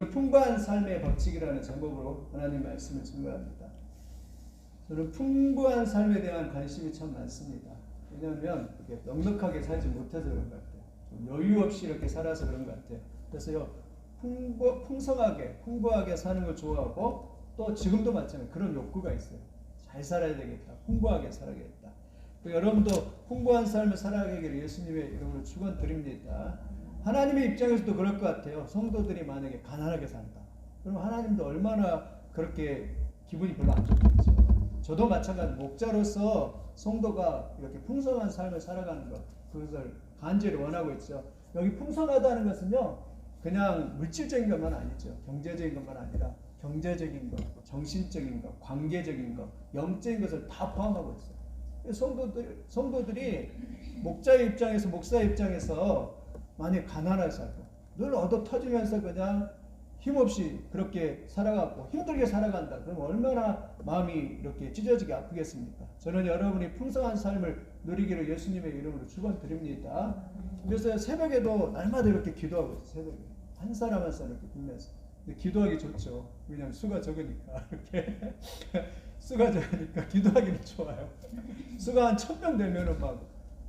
풍부한 삶의 법칙이라는 제목으로 하나님 말씀을 증거합니다. 저는 풍부한 삶에 대한 관심이 참 많습니다. 왜냐하면 이렇게 넉넉하게 살지 못해서 그런 것 같아요. 좀 여유 없이 이렇게 살아서 그런 것 같아요. 그래서요, 풍부하게 사는 걸 좋아하고, 또 지금도 마찬가지로 그런 욕구가 있어요. 잘 살아야 되겠다. 풍부하게 살아야겠다. 여러분도 풍부한 삶을 살아가기를 예수님의 이름으로 축원드립니다. 하나님의 입장에서도 그럴 것 같아요. 성도들이 만약에 가난하게 산다. 그럼 하나님도 얼마나 그렇게 기분이 별로 안 좋겠죠. 저도 마찬가지 목자로서 성도가 이렇게 풍성한 삶을 살아가는 것, 그것을 간절히 원하고 있죠. 여기 풍성하다는 것은요, 그냥 물질적인 것만 아니죠. 경제적인 것만 아니라 경제적인 것, 정신적인 것, 관계적인 것, 영적인 것을 다 포함하고 있어요. 성도들이 목자의 입장에서, 목사의 입장에서 만약 가난하게 살고 늘 얻어 터지면서 그냥 힘없이 그렇게 살아가고 힘들게 살아간다. 그럼 얼마나 마음이 이렇게 찢어지게 아프겠습니까? 저는 여러분이 풍성한 삶을 누리기를 예수님의 이름으로 축원드립니다. 그래서 새벽에도 날마다 이렇게 기도하고 있어요. 새벽에 한 사람 한 사람 이렇게 빌면서. 기도하기 좋죠. 왜냐하면 수가 적으니까. 이렇게 수가 적으니까 기도하기는 좋아요. 수가 한 1000명 되면은 막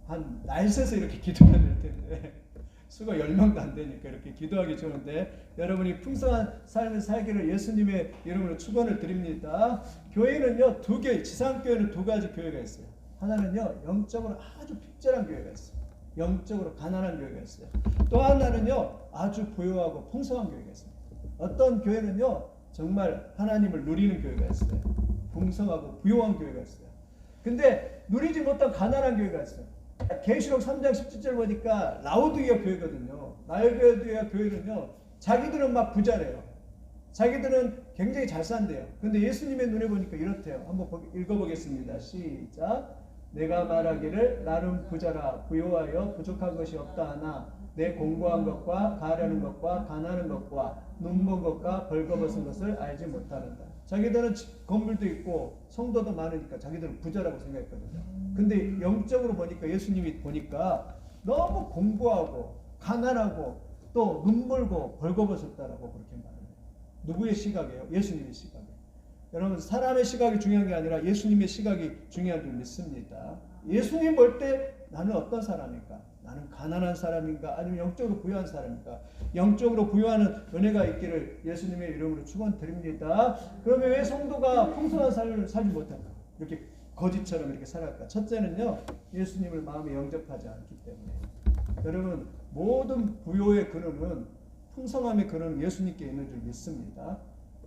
한 날 새서 이렇게 기도해야 될 텐데 수가 10명도 안 되니까 이렇게 기도하기 좋은데, 여러분이 풍성한 삶을 살기를 예수님의 이름으로 축원을 드립니다. 교회는요, 두 개, 지상교회는 두 가지 교회가 있어요. 하나는요, 영적으로 아주 핍절한 교회가 있어요. 영적으로 가난한 교회가 있어요. 또 하나는요, 아주 부유하고 풍성한 교회가 있어요. 어떤 교회는요, 정말 하나님을 누리는 교회가 있어요. 풍성하고 부유한 교회가 있어요. 근데 누리지 못한 가난한 교회가 있어요. 계시록 3장 17절 보니까 라오디게아 교회거든요. 라오디게아 교회는요, 자기들은 막 부자래요. 자기들은 굉장히 잘 산대요. 근데 예수님의 눈에 보니까 이렇대요. 한번 읽어보겠습니다. 시작. 내가 말하기를 나는 부자라 부요하여 부족한 것이 없다 하나 내 공부한 것과 가하려는 것과 가나는 것과 눈먼 것과 벌거벗은 것을 알지 못하는다. 자기들은 건물도 있고 성도도 많으니까 자기들은 부자라고 생각했거든요. 근데 영적으로 보니까, 예수님이 보니까 너무 공부하고 가난하고 또 눈물고 벌거벗었다라고 그렇게 말해요. 누구의 시각이에요? 예수님의 시각이에요. 여러분, 사람의 시각이 중요한 게 아니라 예수님의 시각이 중요한 줄 믿습니다. 예수님 볼 때 나는 어떤 사람일까? 나는 가난한 사람인가? 아니면 영적으로 부유한 사람인가? 영적으로 부유하는 은혜가 있기를 예수님의 이름으로 축원드립니다. 그러면 왜 성도가 풍성한 삶을 살지 못할까? 이렇게 거지처럼 이렇게 살아갈까? 첫째는요, 예수님을 마음에 영접하지 않기 때문에. 여러분, 모든 부요의 근원은, 풍성함의 근원은 예수님께 있는 줄 믿습니다.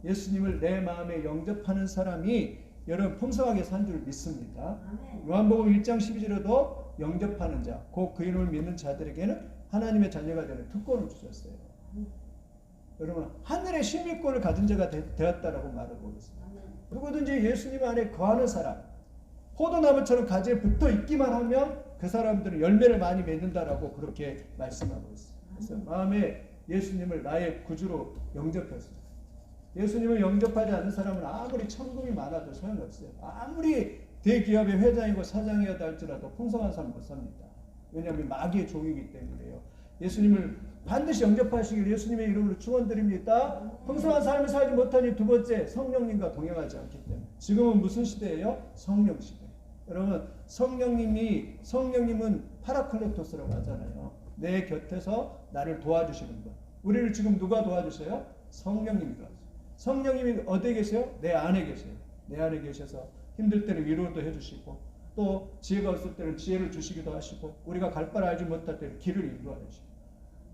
예수님을 내 마음에 영접하는 사람이 여러분 풍성하게 산 줄 믿습니다. 요한복음 1장 12절에도 영접하는 자, 곧 그 이름을 믿는 자들에게는 하나님의 자녀가 되는 특권을 주셨어요. 여러분, 하늘의 시민권을 가진 자가 되었다라고 말하고 있습니다. 누구든지 예수님 안에 거하는 사람, 포도나무처럼 가지에 붙어 있기만 하면 그 사람들은 열매를 많이 맺는다라고 그렇게 말씀하고 있어요. 그래서 마음에 예수님을 나의 구주로 영접했어요. 예수님을 영접하지 않는 사람은 아무리 천금이 많아도 소용없어요. 아무리 대기업의 회장이고 사장이어도 할지라도 풍성한 삶 못 삽니다. 왜냐하면 마귀의 종이기 때문에요. 예수님을 반드시 영접하시길 예수님의 이름으로 축원드립니다. 풍성한 삶을 살지 못하니 두 번째, 성령님과 동행하지 않기 때문에. 지금은 무슨 시대예요? 성령 시대. 여러분, 성령님은 파라클레토스라고 하잖아요. 내 곁에서 나를 도와주시는 분. 우리를 지금 누가 도와주세요? 성령님이 도와주세요. 성령님이 어디에 계세요? 내 안에 계세요. 내 안에 계셔서 힘들 때는 위로도 해주시고, 또 지혜가 없을 때는 지혜를 주시기도 하시고, 우리가 갈 바를 알지 못할 때는 길을 인도하시고,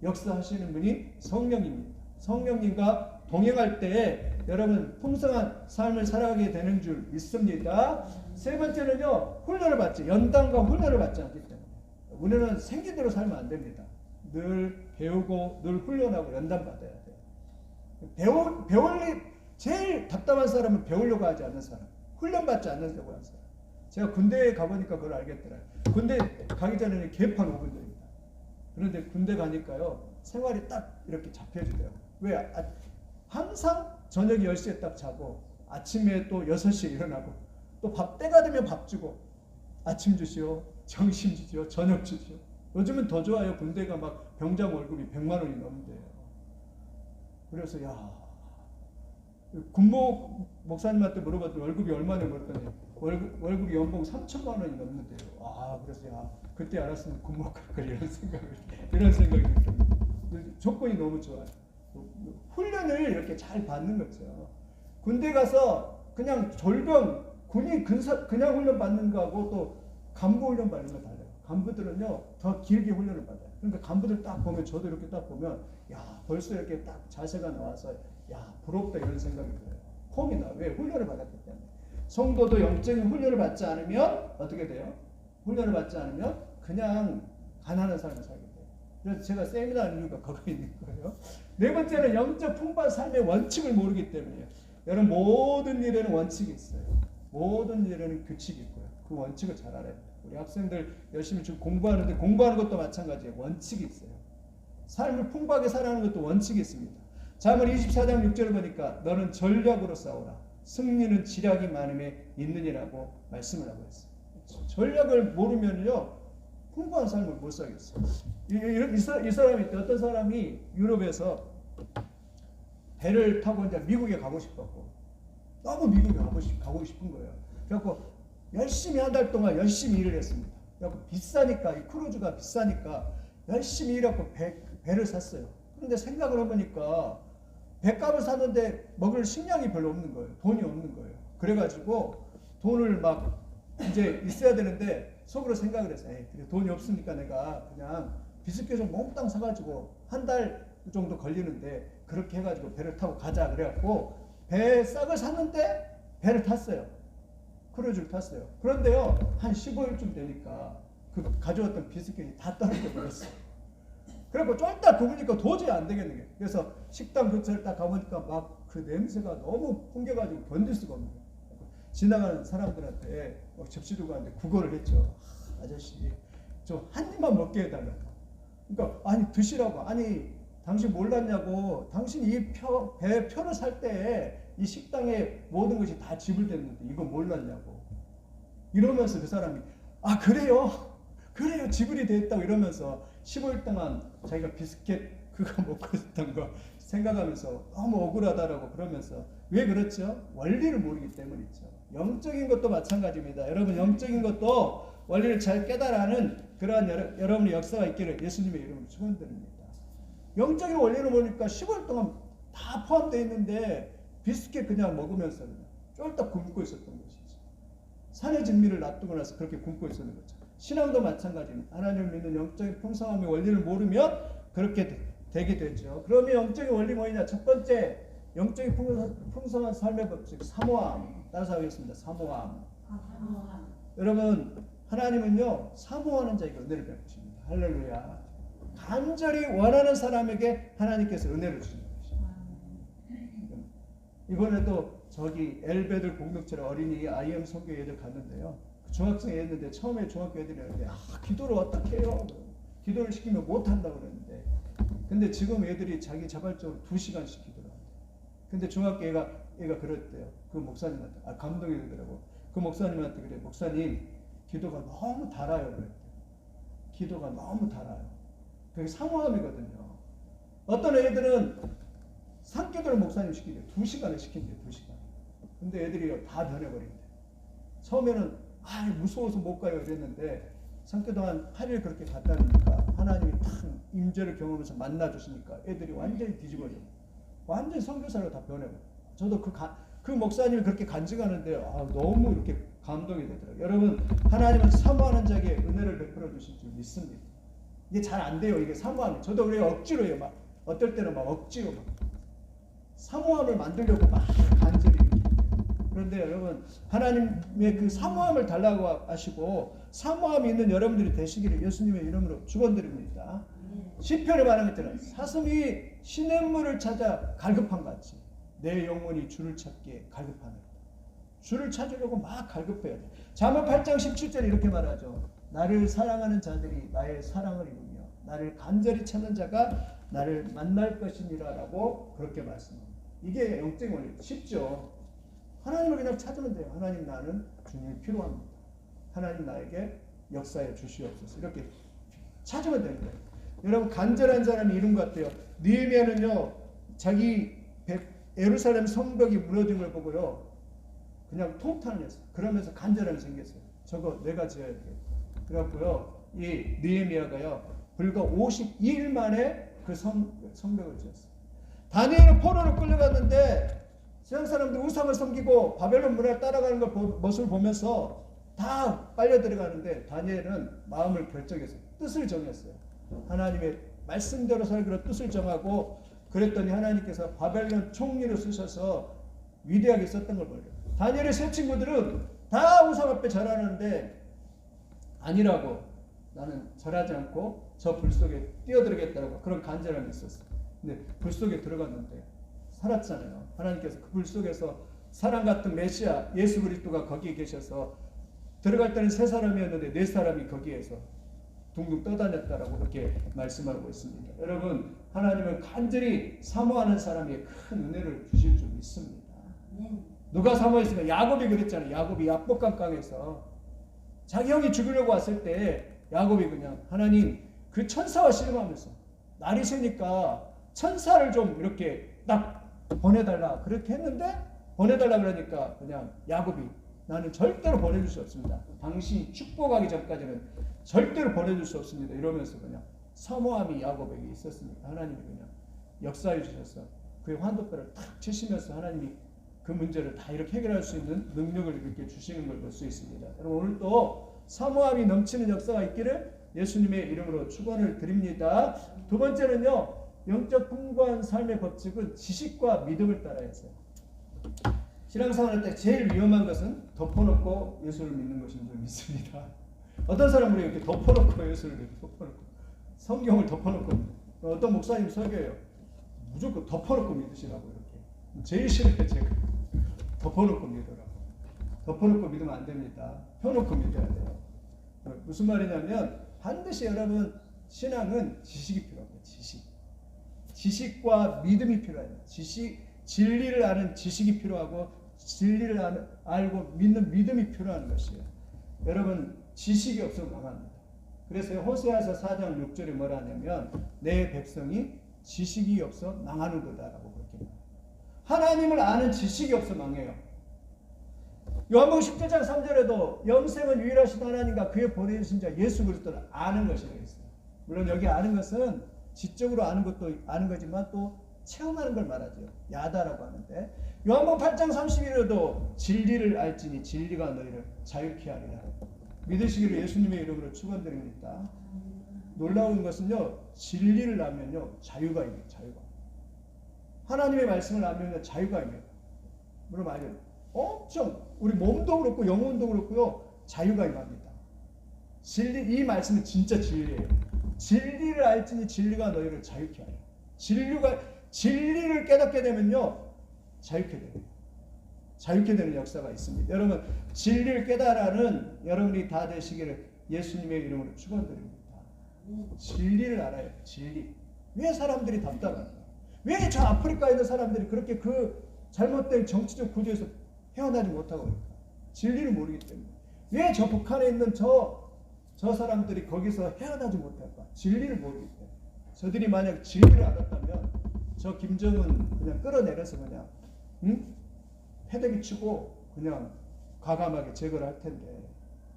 역사하시는 분이 성령입니다. 성령님과 동행할 때 여러분 풍성한 삶을 살아가게 되는 줄 믿습니다. 세 번째는요, 훈련을 받지, 연단과 훈련을 받지 않기 때문에. 우리는 생기대로 살면 안 됩니다. 늘 배우고 늘 훈련하고 연단받아야 돼요. 제일 답답한 사람은 배우려고 하지 않는 사람, 훈련받지 않는다고 하는 사람. 제가 군대에 가보니까 그걸 알겠더라고요. 군대 가기 전에는 개판 5분 전입니다. 그런데 군대 가니까요, 생활이 딱 이렇게 잡혀지더라고요. 왜? 항상 저녁 10시에 딱 자고 아침에 또 6시에 일어나고, 또 때가 되면 밥 주고, 아침 주시오, 점심 주시오, 저녁 주시오. 요즘은 더 좋아요. 군대가 막 병장 월급이 100만 원이 넘는데요. 그래서 야, 군복 목사님한테 물어봤더니 월급이 얼마냐 물었더니 월급이 연봉 3천만 원이 넘는데요. 아, 그래서 야, 그때 알았으면 군복 갈 걸 이런 생각이 들었습니다. 조건이 너무 좋아요. 훈련을 이렇게 잘 받는 거죠. 군대 가서 그냥 절병 군이 그냥 훈련 받는 거하고 또 간부 훈련 받는 거 달라요. 간부들은요 더 길게 훈련을 받아요. 그러니까 간부들 딱 보면 저도 이렇게 딱 보면 야 벌써 이렇게 딱 자세가 나와서 야 부럽다 이런 생각이 들어요. 폼이 나. 왜? 훈련을 받았기 때문에. 성도도 영적인 훈련을 받지 않으면 어떻게 돼요? 훈련을 받지 않으면 그냥 가난한 삶을 살게 돼요. 그래서 제가 세미나 하는 이유가 거기에 있는 거예요. 네 번째는 영적 풍부한 삶의 원칙을 모르기 때문이에요. 여러분 모든 일에는 원칙이 있어요. 모든 일에는 규칙이 있고요. 그 원칙을 잘 알아야 돼요. 우리 학생들 열심히 지금 공부하는데 공부하는 것도 마찬가지예요. 원칙이 있어요. 삶을 풍부하게 살아가는 것도 원칙이 있습니다. 잠언 24장 6절을 보니까 너는 전략으로 싸우라. 승리는 지략이 많음에 있느니라고 말씀을 하고 있어요. 전략을 모르면요 풍부한 삶을 못 살겠어요. 이 사람이 어떤 사람이 유럽에서 배를 타고 이제 미국에 가고 싶었고 너무 미국에 가고 싶은 거예요. 그래갖고 열심히 한 달 동안 열심히 일을 했습니다. 그래갖고 비싸니까 이 크루즈가 비싸니까 열심히 일하고 배를 샀어요. 그런데 생각을 해보니까 배값을 샀는데 먹을 식량이 별로 없는 거예요. 돈이 없는 거예요. 그래가지고 돈을 막 이제 있어야 되는데 속으로 생각을 했어요. 그래 돈이 없으니까 내가 그냥 비스킷 좀 몽땅 사가지고 한 달 정도 걸리는데 그렇게 해가지고 배를 타고 가자 그래갖고 배 싹을 샀는데 배를 탔어요. 크루즈를 탔어요. 그런데요 한 15일쯤 되니까 그 가져왔던 비스킷이 다 떨어져 버렸어요. 그래갖고 쫄딱 굽으니까 도저히 안 되겠는 거예요. 그래서 식당 근처를 딱 가보니까 막 그 냄새가 너무 풍겨가지고 견딜 수가 없는 거예요. 지나가는 사람들한테 접시 들고 왔는데 국어를 했죠. 아저씨 저 한 입만 먹게 해달라고. 그러니까 아니 드시라고. 아니 당신 몰랐냐고. 당신 이 배 표를 살 때 이 식당에 모든 것이 다 지불됐는데 이거 몰랐냐고. 이러면서 그 사람이 아 그래요 지불이 됐다고 이러면서 15일 동안 자기가 비스켓 그거 먹고 있었던 거 생각하면서 너무 억울하다라고 그러면서 왜 그렇죠? 원리를 모르기 때문이죠. 영적인 것도 마찬가지입니다. 여러분 영적인 것도 원리를 잘 깨달아는 그러한 여러분의 역사가 있기를 예수님의 이름으로 축원드립니다. 영적인 원리를 모르니까 15일 동안 다 포함되어 있는데 비스켓 그냥 먹으면서 그냥 쫄딱 굶고 있었던 것이죠. 산의 진미를 놔두고 나서 그렇게 굶고 있었는 거죠. 신앙도 마찬가지입니다. 하나님을 믿는 영적인 풍성함의 원리를 모르면 그렇게 되게 되죠. 그러면 영적인 원리 뭐냐? 첫 번째 영적인 풍성한 삶의 법칙 사모함. 따라서 하겠습니다. 사모함. 여러분 하나님은요 사모하는 자에게 은혜를 베푸십니다. 할렐루야. 간절히 원하는 사람에게 하나님께서 은혜를 주시는 것입니다. 이번에도 저기 엘베들 공동체로 어린이 IM 선교 애들 갔는데요. 중학생 애였는데 처음에 중학교 애들이었는데 기도를 어떻게 해요? 기도를 시키면 못한다고 그랬는데 근데 지금 애들이 자기 자발적으로 2시간씩 기도를 한대요. 근데 중학교 애가 그랬대요. 그 목사님한테 감동이 되더라고. 그 목사님한테 그래. 목사님 기도가 너무 달아요. 그랬대요. 기도가 너무 달아요. 그게 사모함이거든요. 어떤 애들은 산기도를 목사님 시키대요. 2시간을 시킨대요. 2시간. 근데 애들이 다 변해버린대요. 처음에는 무서워서 못 가요 이랬는데 산기도 한 8일 그렇게 갔다 오니까 하나님이 딱 임재를 경험해서 만나주시니까 애들이 완전히 뒤집어져요. 완전히 선교사로 다 변해요. 저도 그 목사님이 그렇게 간증하는데 너무 이렇게 감동이 되더라고요. 여러분 하나님은 사모하는 자에게 은혜를 베풀어 주실 줄 믿습니다. 이게 잘 안 돼요. 이게 사모함이. 저도 우리 억지로 해요. 막 어떨 때는 막 억지로 막 사모함을 만들려고 막 간절히. 그런데 여러분 하나님의 그 사모함을 달라고 하시고 사모함이 있는 여러분들이 되시기를 예수님의 이름으로 축원드립니다. 시편에 말한 것처럼 사슴이 시냇물을 찾아 갈급한 같이 내 영혼이 주를 찾기에 갈급하노라. 주를 찾으려고 막 갈급해야 돼. 잠언 8장 17절에 이렇게 말하죠. 나를 사랑하는 자들이 나의 사랑을 이루며 나를 간절히 찾는 자가 나를 만날 것이니라 라고 그렇게 말씀합니다. 이게 영적인 원리. 쉽죠. 하나님을 그냥 찾으면 돼요. 하나님 나는 주님이 필요합니다. 하나님 나에게 역사해 주시옵소서. 이렇게 찾으면 되는 거예요. 여러분 간절한 사람이 이룬 것 같아요. 느헤미야는요 자기 예루살렘 성벽이 무너진 걸 보고요. 그냥 통탄을 했어요. 그러면서 간절함이 생겼어요. 저거 내가 지어야 돼. 그래갖고요. 이 느헤미야가요. 불과 52일 만에 그 성벽을 지었어요. 다니엘은 포로로 끌려갔는데 세상 사람들 우상을 섬기고 바벨론 문화를 따라가는 모습을 보면서 다 빨려 들어가는데 다니엘은 마음을 결정했어요. 뜻을 정했어요. 하나님의 말씀대로 살기로 뜻을 정하고 그랬더니 하나님께서 바벨론 총리로 쓰셔서 위대하게 썼던 걸 보여요. 다니엘의 세 친구들은 다 우상 앞에 절하는데 아니라고 나는 절하지 않고 저 불 속에 뛰어들겠다고 그런 간절함이 있었어요. 근데 불 속에 들어갔는데 살았잖아요. 하나님께서 그 불 속에서 사람 같은 메시아 예수 그리스도가 거기에 계셔서 들어갈 때는 세 사람이었는데 네 사람이 거기에서 둥둥 떠다녔다라고 그렇게 말씀하고 있습니다. 여러분 하나님은 간절히 사모하는 사람에게 큰 은혜를 주실 줄 믿습니다. 누가 사모했으면 야곱이 그랬잖아요. 야곱이 야복강강에서 자기 형이 죽으려고 왔을 때 야곱이 그냥 하나님 그 천사와 씨름하면서 날이 새니까 천사를 좀 이렇게 딱 보내달라 그렇게 했는데 보내달라 그러니까 그냥 야곱이 나는 절대로 보내줄 수 없습니다. 당신이 축복하기 전까지는 절대로 보내줄 수 없습니다. 이러면서 그냥 사모함이 야곱에게 있었습니다. 하나님이 그냥 역사해 주셔서 그의 환도뼈를 탁 치시면서 하나님이 그 문제를 다 이렇게 해결할 수 있는 능력을 이렇게 주시는 걸 볼 수 있습니다. 여러분 오늘도 사모함이 넘치는 역사가 있기를 예수님의 이름으로 축원을 드립니다. 두 번째는요. 영적 풍부한 삶의 법칙은 지식과 믿음을 따라야 했어요. 신앙생활 때 제일 위험한 것은 덮어놓고 예수를 믿는 것인 줄 믿습니다. 어떤 사람은 이렇게 덮어놓고 예수를 이렇게 덮어놓고 성경을 덮어놓고 어떤 목사님 설교해요. 무조건 덮어놓고 믿으시라고 이렇게. 제일 싫어요 제가. 덮어놓고 믿으라고. 덮어놓고 믿으면 안 됩니다. 펴놓고 믿어야 돼요. 무슨 말이냐면 반드시 여러분 신앙은 지식이 필요합니다. 지식과 믿음이 필요해요. 진리를 아는 지식이 필요하고 진리를 알고 믿는 믿음이 필요한 것이에요. 여러분 지식이 없으면 망합니다. 그래서 호세아서 4장 6절에 뭐라 하냐면 내 백성이 지식이 없어 망하는 거다라고 그렇게 말해요. 하나님을 아는 지식이 없어 망해요. 요한복음 10장 3절에도 영생은 유일하신 하나님과 그의 보내주신 자 예수 그리스도를 아는 것이라고 했어요. 물론 여기 아는 것은 지적으로 아는 것도 아는 거지만 또 체험하는 걸 말하죠. 야다라고 하는데 요한복음 8장 31절에도 진리를 알지니 진리가 너희를 자유케 하리라. 믿으시기를 예수님의 이름으로 축원드립니다. 놀라운 것은요. 진리를 알면요. 자유가 있는 자유가. 하나님의 말씀을 알면 자유가 있는. 물론 말이에요. 엄청 우리 몸도 그렇고 영혼도 그렇고요. 자유가 임합니다. 진리 이 말씀은 진짜 진리예요. 진리를 알지니 진리가 너희를 자유케 하리라. 진리를 깨닫게 되면요. 자유케 돼요. 자유케 되는 역사가 있습니다. 여러분 진리를 깨달아는 여러분이 다 되시기를 예수님의 이름으로 축원드립니다. 진리를 알아요. 진리. 왜 사람들이 답답한가? 왜 저 아프리카에 있는 사람들이 그렇게 그 잘못된 정치적 구조에서 헤어나지 못하고 그럴까? 진리를 모르기 때문에. 왜 저 북한에 있는 저 사람들이 거기서 헤어나지 못할까? 진리를 모르기 때문에. 저들이 만약 진리를 알았다면 저 김정은 그냥 끌어내려서 그냥 패대기 치고 그냥 과감하게 제거를 할 텐데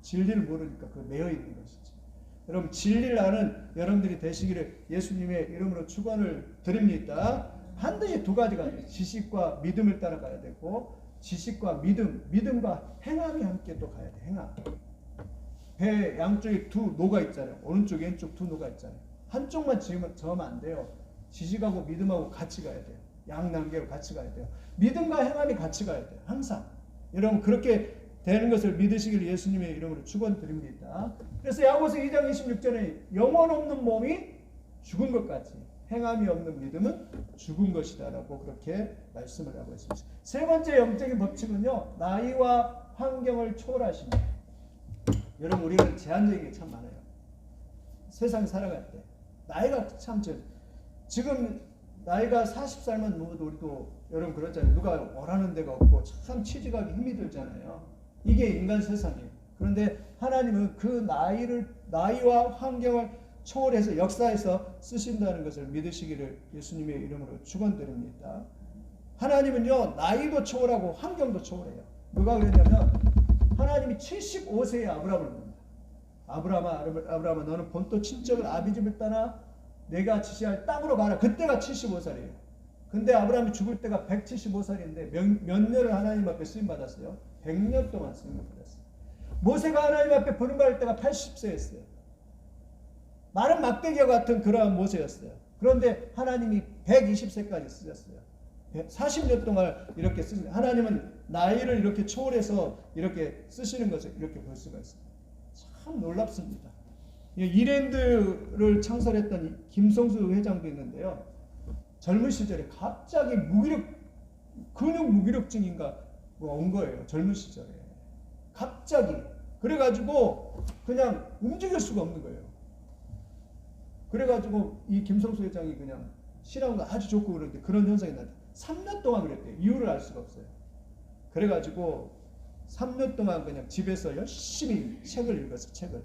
진리를 모르니까 그 매여 있는 것이지. 여러분 진리를 아는 여러분들이 되시기를 예수님의 이름으로 축원을 드립니다. 반드시 두 가지가 돼요. 지식과 믿음을 따라가야 되고 지식과 믿음과 행함이 함께 또 가야 돼. 행함. 배 양쪽에 두 노가 있잖아요. 오른쪽 왼쪽 두 노가 있잖아요. 한쪽만 저으면 안 돼요. 지식하고 믿음하고 같이 가야 돼요. 양단계로 같이 가야 돼요. 믿음과 행함이 같이 가야 돼요. 항상. 여러분 그렇게 되는 것을 믿으시길 예수님의 이름으로 축원드립니다. 그래서 야고보서 2장 26절에 영혼 없는 몸이 죽은 것 같이 행함이 없는 믿음은 죽은 것이다라고 그렇게 말씀을 하고 있습니다. 세 번째 영적인 법칙은요. 나이와 환경을 초월하십니다. 여러분 우리는 제한적인 게 참 많아요. 세상 살아갈 때 나이가 참 지금 나이가 40살만 먹어도 우리도 여러분 그렇잖아요. 누가 원하는 데가 없고 참 취직하기 힘이 들잖아요. 이게 인간 세상이에요. 그런데 하나님은 그 나이와 환경을 초월해서 역사에서 쓰신다는 것을 믿으시기를 예수님의 이름으로 축원드립니다. 하나님은요 나이도 초월하고 환경도 초월해요. 누가 그랬냐면 하나님이 75세에 아브라함을 부릅니다. 아브라함아 너는 본토 친척을 아비집을 떠나 내가 지시할 땅으로 가라. 그때가 75살이에요. 근데 아브라함이 죽을 때가 175살인데 몇 년을 하나님 앞에 쓰임 받았어요? 100년 동안 쓰임 받았어요. 모세가 하나님 앞에 부름받을 때가 80세였어요. 마른 막대기와 같은 그러한 모세였어요. 그런데 하나님이 120세까지 쓰셨어요. 40년 동안 이렇게 쓰십니다. 하나님은 나이를 이렇게 초월해서 이렇게 쓰시는 것을 이렇게 볼 수가 있습니다. 참 놀랍습니다. 이랜드를 창설했던 김성수 회장도 있는데요. 젊은 시절에 갑자기 근육 무기력증인가 온 거예요. 젊은 시절에. 갑자기. 그래가지고 그냥 움직일 수가 없는 거예요. 그래가지고 이 김성수 회장이 그냥 신앙도 아주 좋고 그러는데 그런 현상이 나타났어요. 3년 동안 그랬대요. 이유를 알 수가 없어요. 그래가지고 3년 동안 그냥 집에서 열심히 책을 읽었어요. 책을.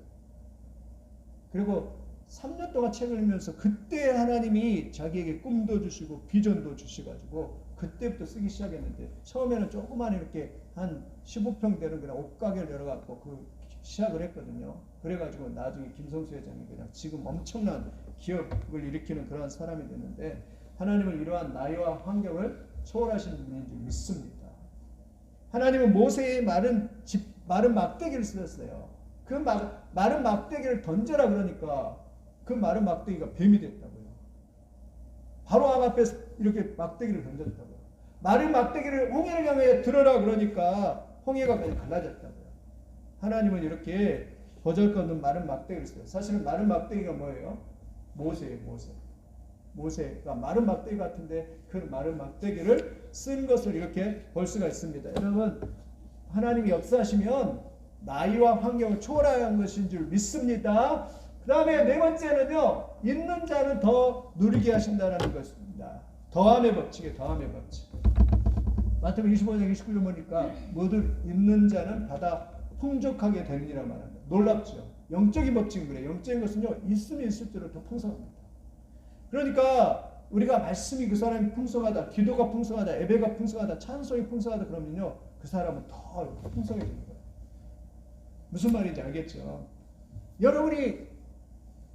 그리고 3년 동안 책을 읽으면서 그때 하나님이 자기에게 꿈도 주시고 비전도 주시가지고 그때부터 쓰기 시작했는데 처음에는 조그만 이렇게 한 15평 되는 그냥 옷가게를 열어갖고 그 시작을 했거든요. 그래가지고 나중에 김성수 회장이 그냥 지금 엄청난 기업을 일으키는 그런 사람이 됐는데 하나님은 이러한 나이와 환경을 초월하신 분인지 믿습니다. 하나님은 모세의 마른 막대기를 쓰셨어요. 그 마른 막대기를 던져라 그러니까 그 마른 막대기가 뱀이 됐다고요. 바로왕 앞에 이렇게 막대기를 던졌다고요. 마른 막대기를 홍해를 향해 들어라 그러니까 홍해가 그냥 갈라졌다고요. 하나님은 이렇게 보잘것없는 마른 막대기를 써요. 사실은 마른 막대기가 뭐예요? 모세예요. 모세가 마른 막대기 같은데 그 마른 막대기를 쓴 것을 이렇게 볼 수가 있습니다. 여러분 하나님이 역사하시면 나이와 환경을 초월한 것인 줄 믿습니다. 그 다음에 네 번째는요. 있는 자는 더 누리게 하신다는 것입니다. 더함의 법칙이에요. 더함의 법칙. 마태복음 25장 29절 보니까 모두 있는 자는 받아 풍족하게 되느니라 말합니다. 놀랍죠. 영적인 법칙은 그래요. 영적인 것은요. 있으면 있을수록 더 풍성합니다. 그러니까 우리가 말씀이 그 사람이 풍성하다, 기도가 풍성하다, 예배가 풍성하다, 찬송이 풍성하다 그러면요. 그 사람은 더 풍성해지는 거예요. 무슨 말인지 알겠죠? 여러분이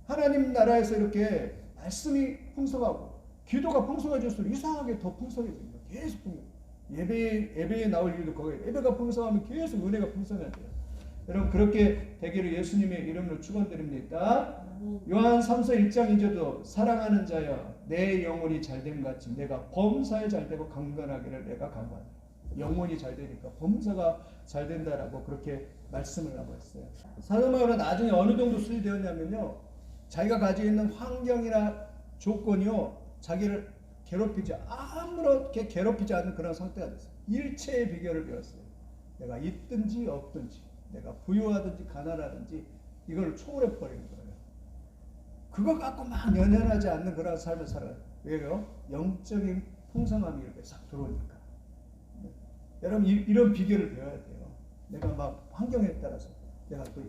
하나님 나라에서 이렇게 말씀이 풍성하고 기도가 풍성해질수록 이상하게 더 풍성해집니다. 계속 풍성. 예배에 나올 일도 거기에 예배가 풍성하면 계속 은혜가 풍성해져요. 여러분 그렇게 되기를 예수님의 이름으로 축원드립니다. 요한 3서 1장 2절도 사랑하는 자여 내 영혼이 잘됨 같이 내가 범사에 잘되고 강건하기를 내가 간구하노라. 영혼이 잘되니까 범사가 잘된다라고 그렇게 말씀을 하고 있어요. 사도 바울은 나중에 어느 정도 수리되었냐면요. 자기가 가지고 있는 환경이나 조건이요. 자기를 아무렇게 괴롭히지 않는 그런 상태가 됐어요. 일체의 비결을 배웠어요. 내가 있든지 없든지 내가 부유하든지 가난하든지 이걸 초월해 버리는 거예요. 그거 갖고 막 연연하지 않는 그런 삶을 살아요. 왜요? 영적인 풍성함이 이렇게 싹 들어오니까. 네. 여러분 이런 비결을 배워야 돼요. 내가 막 환경에 따라서 내가 또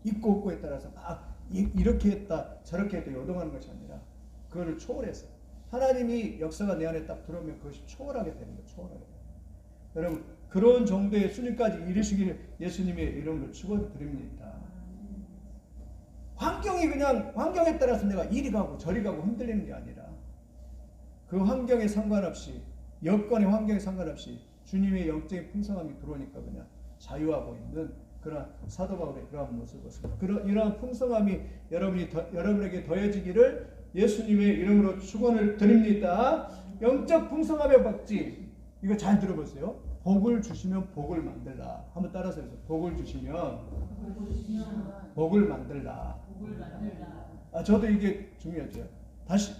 있고 없고에 따라서 막 이렇게 했다 저렇게 했다 요동하는 것이 아니라 그거를 초월해서 하나님이 역사가 내 안에 딱 들어오면 그것이 초월하게 되는 거예요. 초월하게 되는 거예요. 여러분 그런 정도의 수준까지 이르시기를 예수님의 이름으로 축원드립니다. 환경에 따라서 내가 이리 가고 저리 가고 흔들리는 게 아니라 그 환경에 상관없이 여건의 환경에 상관없이 주님의 영적인 풍성함이 들어오니까 그냥 자유하고 있는 그런 사도 바울의 그러한 모습을 보습니다. 이러한 풍성함이 여러분에게 더해지기를 예수님의 이름으로 축원을 드립니다. 영적 풍성함의 법칙 이거 잘 들어보세요. 복을 주시면 복을 만들라. 한번 따라서 해서 복을 주시면 복을 만들라. 저도 이게 중요하죠. 다시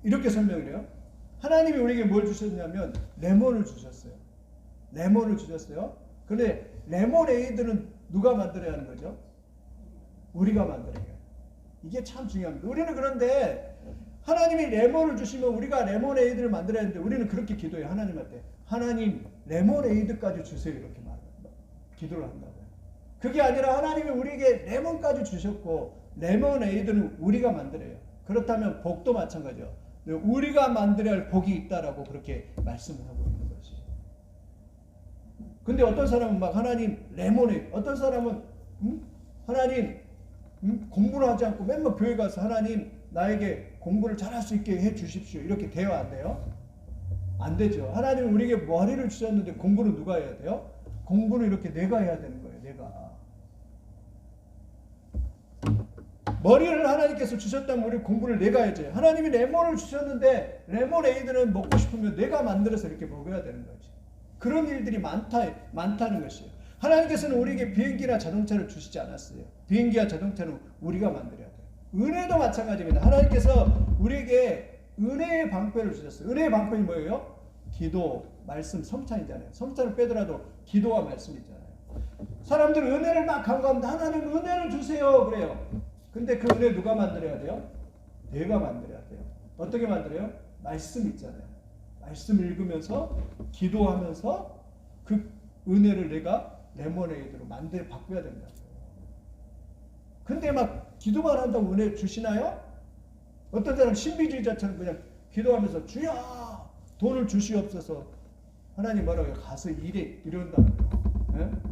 이렇게 설명을 해요. 하나님이 우리에게 뭘 주셨냐면 레몬을 주셨어요. 레몬을 주셨어요. 그런데 레모네이드는 누가 만들어야 하는 거죠? 우리가 만들어야 해요. 이게 참 중요합니다. 우리는 그런데 하나님이 레몬을 주시면 우리가 레모네이드를 만들어야 하는데 우리는 그렇게 기도해요. 하나님한테. 하나님 레모네이드까지 주세요. 이렇게 기도를 한다고요. 그게 아니라 하나님이 우리에게 레몬까지 주셨고 레모네이드는 우리가 만들어요. 그렇다면 복도 마찬가지죠. 우리가 만들어야 할 복이 있다라고 그렇게 말씀을 하고 있는 것이. 근데 어떤 사람은 막 하나님 레모네이드, 어떤 사람은 하나님 공부를 하지 않고 맨날 교회 가서 하나님 나에게 공부를 잘할 수 있게 해 주십시오. 이렇게 돼요, 안 돼요? 안 되죠. 하나님은 우리에게 머리를 주셨는데 공부는 누가 해야 돼요? 공부는 이렇게 내가 해야 되는 거예요. 내가. 머리를 하나님께서 주셨다면 우리 공부를 내가 해야지. 하나님이 레몬을 주셨는데 레모네이드는 먹고 싶으면 내가 만들어서 이렇게 먹어야 되는 거지. 그런 일들이 많다는 것이에요. 하나님께서는 우리에게 비행기나 자동차를 주시지 않았어요. 비행기와 자동차는 우리가 만들어야 돼요. 은혜도 마찬가지입니다. 하나님께서 우리에게 은혜의 방패를 주셨어요. 은혜의 방패는 뭐예요? 기도, 말씀, 성찬이잖아요. 성찬을 빼더라도 기도와 말씀이잖아요. 사람들은 은혜를 막 간구합니다. 하나님 은혜를 주세요. 그래요. 근데 그 은혜 누가 만들어야 돼요? 내가 만들어야 돼요. 어떻게 만들어요? 말씀 있잖아요. 말씀 읽으면서 기도하면서 그 은혜를 내가 레모네이드로 바꿔야 된다. 근데 막 기도만 한다고 은혜 주시나요? 어떤 사람 신비주의자처럼 그냥 기도하면서 주여 돈을 주시옵소서. 하나님 뭐라고요? 가서 일해 이런다는 거예요.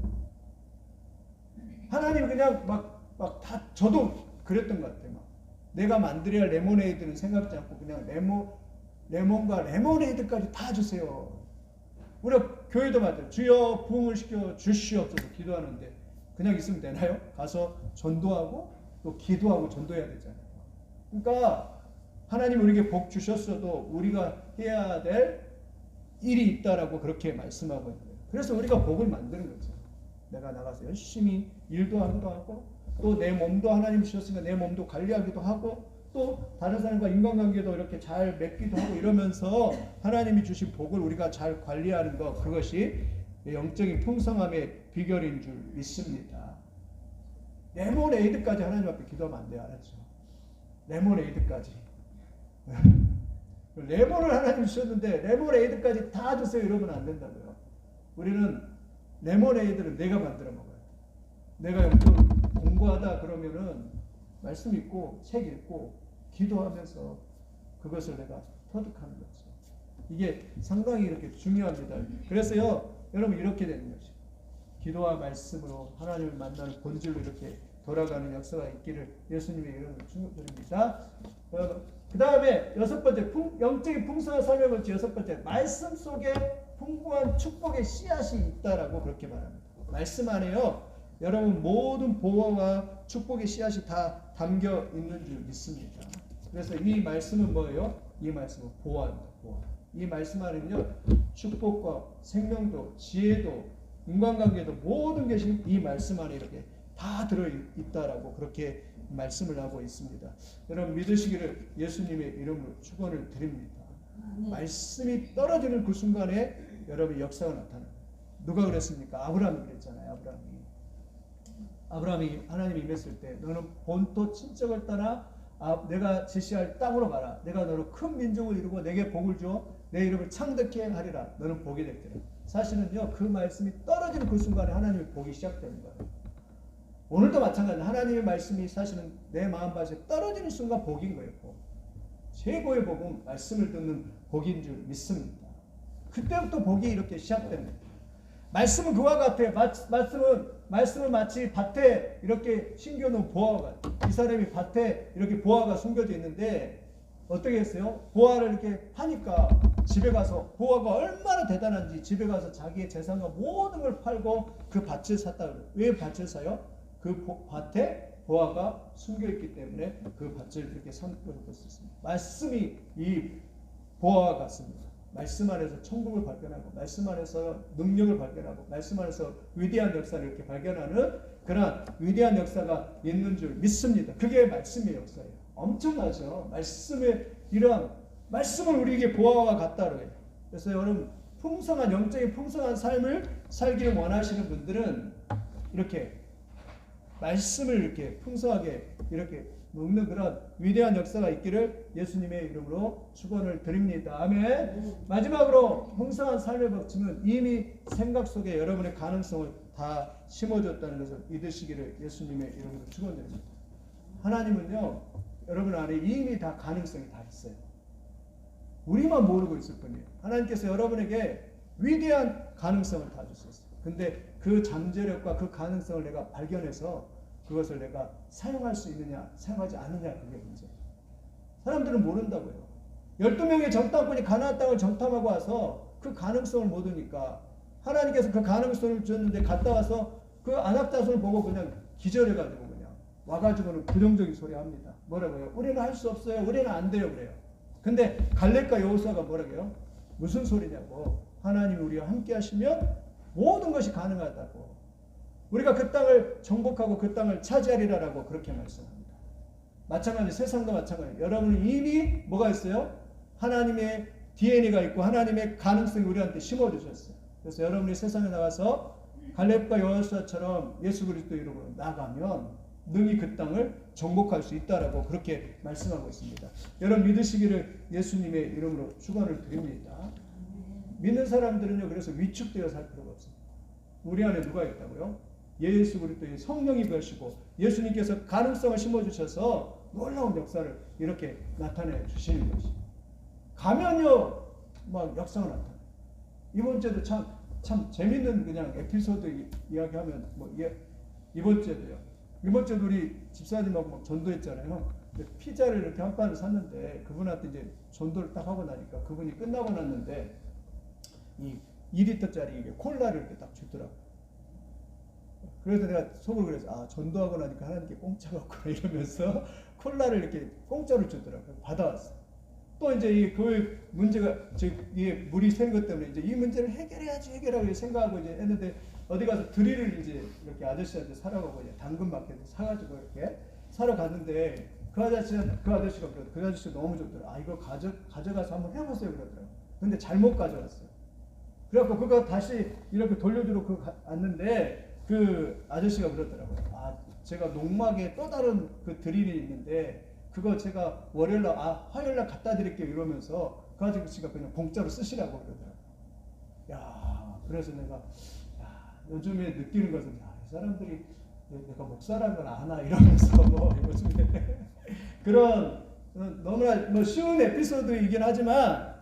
하나님 그냥 막 다 저도 그랬던 것 같아요. 막 내가 만들어야 할 레모네이드는 생각지 않고 그냥 레몬과 레모네이드까지 다 주세요. 우리가 교회도 맞아요. 주여 부흥을 시켜 주시옵소서 기도하는데 그냥 있으면 되나요? 가서 전도하고 또 기도하고 전도해야 되잖아요. 그러니까 하나님 우리에게 복 주셨어도 우리가 해야 될 일이 있다라고 그렇게 말씀하고 있는 거예요. 그래서 우리가 복을 만드는 거죠. 내가 나가서 열심히 일도 하고 또 내 몸도 하나님 주셨으니까 내 몸도 관리하기도 하고 또 다른 사람과 인간관계도 이렇게 잘 맺기도 하고 이러면서 하나님이 주신 복을 우리가 잘 관리하는 것, 그것이 영적인 풍성함의 비결인 줄 믿습니다. 레모네이드까지 하나님 앞에 기도하면 안 돼요. 알았죠? 레모네이드까지. 레몬을 하나님 주셨는데 레모네이드까지 다 주세요 이러면 안 된다고요. 우리는 레모네이드를 내가 만들어 먹어요. 내가 영적으로 공부하다 그러면은 말씀 읽고 책 읽고 기도하면서 그것을 내가 터득하는 거죠. 이게 상당히 이렇게 중요합니다. 그래서요, 여러분 이렇게 되는 거죠. 기도와 말씀으로 하나님을 만나는 본질로 이렇게 돌아가는 역사가 있기를 예수님의 이름으로 축복드립니다. 그 다음에 여섯 번째, 영적인 풍성한 삶의 번째 여섯 번째, 말씀 속에 풍부한 축복의 씨앗이 있다라고 그렇게 말합니다. 말씀 안에요, 여러분 모든 보화와 축복의 씨앗이 다 담겨 있는 줄 믿습니다. 그래서 이 말씀은 뭐예요? 이 말씀은 보화입니다. 보화. 이 말씀 안에는요, 축복과 생명도, 지혜도, 인간관계도 모든 것이 이 말씀 안에 이렇게 다 들어있다라고 그렇게 말씀을 하고 있습니다. 여러분 믿으시기를 예수님의 이름으로 축원을 드립니다. 말씀이 떨어지는 그 순간에 여러분의 역사가 나타납니다. 누가 그랬습니까? 아브라함이 그랬잖아요. 아브라함이 하나님이 임했을 때 너는 본토 친척을 따라 내가 지시할 땅으로 가라. 내가 너로 큰 민족을 이루고 내게 복을 주어 내 이름을 창대케 하리라. 너는 복이 될 거야. 사실은요, 그 말씀이 떨어지는 그 순간에 하나님의 복이 시작되는 거예요. 오늘도 마찬가지입니다. 하나님의 말씀이 사실은 내 마음밭에 떨어지는 순간 복인 거예요. 복. 최고의 복은 말씀을 듣는 복인 줄 믿습니다. 그때부터 복이 이렇게 시작됩니다. 말씀은 그와 같아요. 말씀은 마치 밭에 이렇게 심겨놓은 보화가, 이 사람이 밭에 이렇게 보화가 숨겨져 있는데 어떻게 했어요? 보화를 이렇게 하니까 집에 가서 보화가 얼마나 대단한지 집에 가서 자기의 재산과 모든 걸 팔고 그 밭을 샀다. 왜 밭을 사요? 그 밭에 보화가 숨겨있기 때문에 그 밭을 그렇게 삼고 있었습니다. 말씀이 이 보화와 같습니다. 말씀 안에서 천국을 발견하고 말씀 안에서 능력을 발견하고 말씀 안에서 위대한 역사를 이렇게 발견하는 그런 위대한 역사가 있는 줄 믿습니다. 그게 말씀의 역사예요. 엄청나죠. 말씀의 이런 말씀을 우리에게 보아와 같다로 해요. 그래서 여러분 풍성한 영적인 풍성한 삶을 살기를 원하시는 분들은 이렇게 말씀을 이렇게 풍성하게 이렇게 먹는 그런 위대한 역사가 있기를 예수님의 이름으로 축원을 드립니다. 아멘. 마지막으로 풍성한 삶의 법칙은 이미 생각 속에 여러분의 가능성을 다 심어줬다는 것을 믿으시기를 예수님의 이름으로 축원드립니다. 하나님은요, 여러분 안에 이미 다 가능성이 다 있어요. 우리만 모르고 있을 뿐이에요. 하나님께서 여러분에게 위대한 가능성을 다 주셨어요. 근데 그 잠재력과 그 가능성을 내가 발견해서 그것을 내가 사용할 수 있느냐, 사용하지 않느냐, 그게 문제예요. 사람들은 모른다고요. 12명의 정탐꾼이 가나안 땅을 정탐하고 와서 그 가능성을 모르니까 하나님께서 그 가능성을 주셨는데 갔다 와서 그 안악자손을 보고 그냥 기절해가지고 그냥 와가지고는 부정적인 소리 합니다. 뭐라고요? 우리는 할 수 없어요. 우리는 안 돼요. 그래요. 근데 갈렙과 여호수아가 뭐라고요? 무슨 소리냐고. 하나님이 우리와 함께 하시면 모든 것이 가능하다고. 우리가 그 땅을 정복하고 그 땅을 차지하리라라고 그렇게 말씀합니다. 마찬가지 세상도 마찬가지. 여러분은 이미 뭐가 있어요? 하나님의 DNA가 있고 하나님의 가능성이 우리한테 심어주셨어요. 그래서 여러분이 세상에 나가서 갈렙과 여호수아처럼 예수 그리스도 이름으로 나가면 능히 그 땅을 정복할 수 있다라고 그렇게 말씀하고 있습니다. 여러분 믿으시기를 예수님의 이름으로 축원을 드립니다. 믿는 사람들은요, 그래서 위축되어 살 필요가 없습니다. 우리 안에 누가 있다고요? 예수 그리스도의 성령이 계시고 예수님께서 가능성을 심어주셔서 놀라운 역사를 이렇게 나타내 주시는 것입니다. 가면요, 막 역사가 나타나요. 이번 주에도 참 재밌는 그냥 에피소드 이야기하면 이번 주에도요. 이번 주에도 우리 집사님하고 막 전도했잖아요. 피자를 이렇게 한 판을 샀는데 그분한테 이제 전도를 딱 하고 나니까 그분이 끝나고 났는데 이 2리터짜리 콜라를 이렇게 딱 주더라고. 그래서 내가 속으로 그래서 전도하고 나니까 하나님께 공짜가 없구나 이러면서 콜라를 이렇게 공짜로 주더라고요. 받아왔어. 또 이제 이 교육 문제가 이게 물이 새는 것 때문에 이제 이 문제를 해결하고 생각하고 이제 했는데 어디 가서 드릴을 이제 이렇게 아저씨한테 사러 가고 이제 당근 마켓에 사가지고 이렇게 사러 갔는데 그 아저씨가 너무 좋더라고요. 이거 가져가서 한번 해보세요 그러더라고요. 근데 잘못 가져왔어요. 그래갖고 그거 다시 이렇게 돌려주러 왔는데 그 아저씨가 그러더라고요. 제가 농막에 또 다른 그 드릴이 있는데 그거 제가 화요일날 갖다 드릴게요 이러면서 그 아저씨가 그냥 공짜로 쓰시라고 그러더라고요. 그래서 내가 요즘에 느끼는 것은 이 사람들이 내가 목사라는 걸 아나 이러면서 요즘에 그런 너무나 쉬운 에피소드이긴 하지만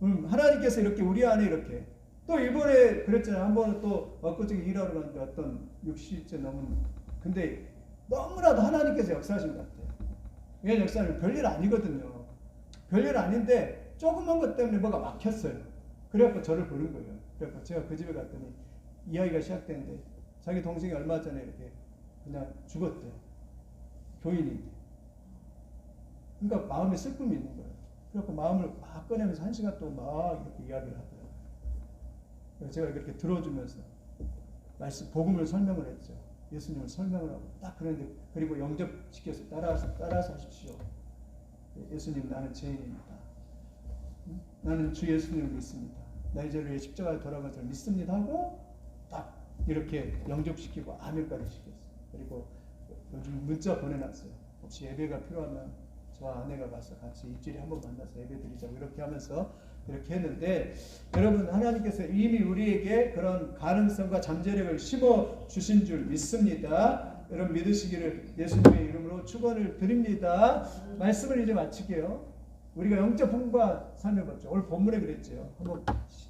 하나님께서 이렇게 우리 안에 이렇게 또 이번에 그랬잖아요. 한 번은 또 엊그저께 일하러 갔는데 어떤 60세 넘은 근데 너무나도 하나님께서 역사하신 것 같아요. 왜 역사는 별일 아니거든요. 별일 아닌데 조그만 것 때문에 뭐가 막혔어요. 그래갖고 저를 부른 거예요. 그래갖고 제가 그 집에 갔더니 이야기가 시작되는데 자기 동생이 얼마 전에 이렇게 그냥 죽었대요. 교인인데. 그러니까 마음에 슬픔이 있는 거예요. 그래갖고 마음을 막 꺼내면서 1시간 동안 막 이렇게 이야기를 하더라고요. 그래서 제가 이렇게 들어주면서 복음을 설명을 했죠. 예수님을 설명을 하고 딱 그런데 그리고 영접시켜서 따라서 하십시오. 예수님 나는 죄인입니다. 나는 주 예수님을 믿습니다. 나의 죄를 위해 십자가에 돌아간 것을 믿습니다 하고 딱 이렇게 영접시키고 아멘까지 시켰어요. 그리고 요즘 문자 보내놨어요. 혹시 예배가 필요하면 저와 아내가 가서 같이 일주일에 한 번 만나서 예배 드리자고 이렇게 하면서 이렇게 했는데 여러분 하나님께서 이미 우리에게 그런 가능성과 잠재력을 심어 주신 줄 믿습니다. 여러분 믿으시기를 예수님의 이름으로 축원을 드립니다. 말씀을 이제 마칠게요. 우리가 영적 풍부한 삶을 봤죠. 오늘 본문에 그랬죠. 한번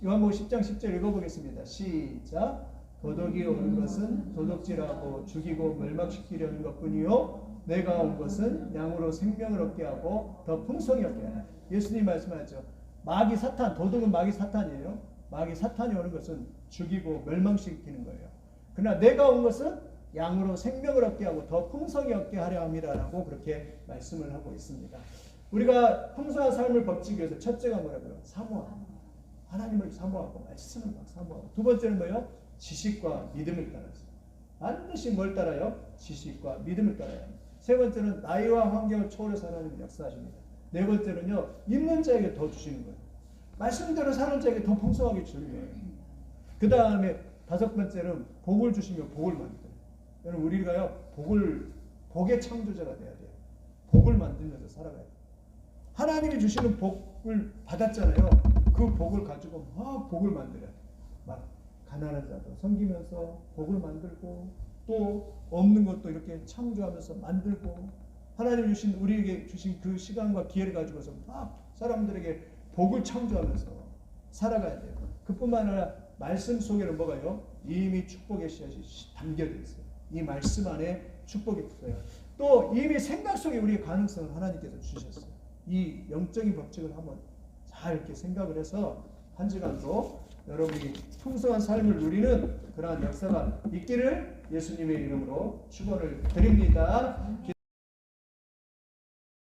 요한복음 10장 10절 읽어보겠습니다. 시작. 도둑이 오는 것은 도둑질하고 죽이고 멸망시키려는 것뿐이요 내가 온 것은 양으로 생명을 얻게 하고 더 풍성히 얻게 하라. 예수님 말씀하죠. 마귀 사탄, 도둑은 마귀 사탄이에요. 마귀 사탄이 오는 것은 죽이고 멸망시키는 거예요. 그러나 내가 온 것은 양으로 생명을 얻게 하고 더 풍성히 얻게 하려 함이라고 그렇게 말씀을 하고 있습니다. 우리가 풍성한 삶을 법칙 위해서 첫째가 뭐라고요? 사모함. 하나님을 사모하고 말씀을 막 사모하고 두 번째는 뭐예요? 지식과 믿음을 따라서 반드시 뭘 따라요? 지식과 믿음을 따라야 합니다. 세 번째는 나이와 환경을 초월해서 하나님이 역사하십니다. 네 번째는요, 있는 자에게 더 주시는 거예요. 말씀대로 사는 자에게 더 풍성하게 주는 거예요. 그 다음에 다섯 번째는 복을 주시며 복을 만들어요. 여러분 우리가요 복의 창조자가 돼야 돼요. 복을 만들면서 살아가야 돼요. 하나님이 주시는 복을 받았잖아요. 그 복을 가지고 막 복을 만들어야 돼요. 막 가난한 자도 섬기면서 복을 만들고 또 없는 것도 이렇게 창조하면서 만들고 하나님 주신 우리에게 주신 그 시간과 기회를 가지고서 막 사람들에게 복을 창조하면서 살아가야 돼요. 그뿐만 아니라 말씀 속에는 뭐가요? 이미 축복의 씨앗이 담겨져 있어요. 이 말씀 안에 축복이 있어요. 또 이미 생각 속에 우리의 가능성을 하나님께서 주셨어요. 이 영적인 법칙을 한번 잘 이렇게 생각을 해서 한 주간도 여러분이 풍성한 삶을 누리는 그러한 역사가 있기를 예수님의 이름으로 축원을 드립니다.